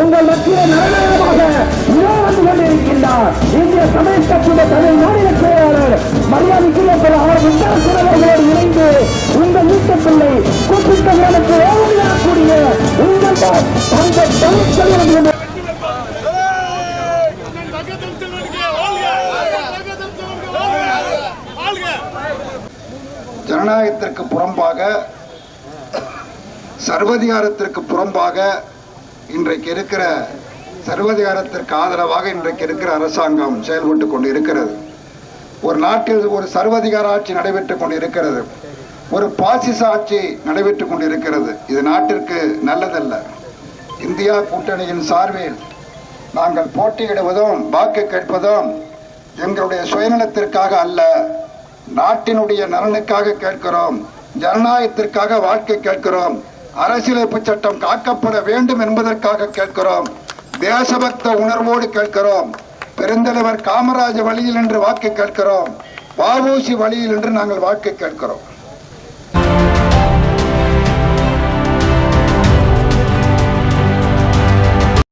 உங்கள் மத்திய நலனாக வந்து கொண்டிருக்கின்றார் இந்திய சமய கட்சியுடைய தமிழ் மாநில செயலாளர் மரியாதைக்குரிய அவர் முன்னாள் இணைந்து உங்கள் வீட்டுப்பிள்ளை கூப்பிட்டவர்களுக்கு ஓடியாக்கூடிய உங்கள் தங்கள் தமிழ் ஜனநாயகத்திற்கு புறம்பாக சர்வதிகாரத்திற்கு புறம்பாக இன்றைக்கு இருக்கிற சர்வதிகாரத்திற்கு ஆதரவாக இன்றைக்கு இருக்கிற அரசாங்கம் செயல்பட்டுக் கொண்டு இருக்கிறது. ஒரு நாட்டில் ஒரு சர்வதிகார ஆட்சி நடைபெற்றுக் கொண்டு இருக்கிறது. ஒரு பாசிச ஆட்சி நடைபெற்றுக் கொண்டு இருக்கிறது. இது நாட்டிற்கு நல்லதல்ல. இந்தியா கூட்டணியின் சார்பில் நாங்கள் போட்டியிடுவதும் வாக்கு கேட்பதும் எங்களுடைய சுயநலத்திற்காக அல்ல, நாட்டினுடைய நலனுக்காக கேட்கிறோம். ஜனநாயகத்திற்காக வாழ்க்கை கேட்கிறோம். அரசியலமைப்பு சட்டம் காக்கப்பட வேண்டும் என்பதற்காக கேட்கிறோம். தேசபக்த உணர்வோடு கேட்கிறோம். பெருந்தலைவர் காமராஜ் வழியில் என்று வாக்கு கேட்கிறோம். வ.உ.சி வழியில் என்று நாங்கள் வாக்கு கேட்கிறோம்.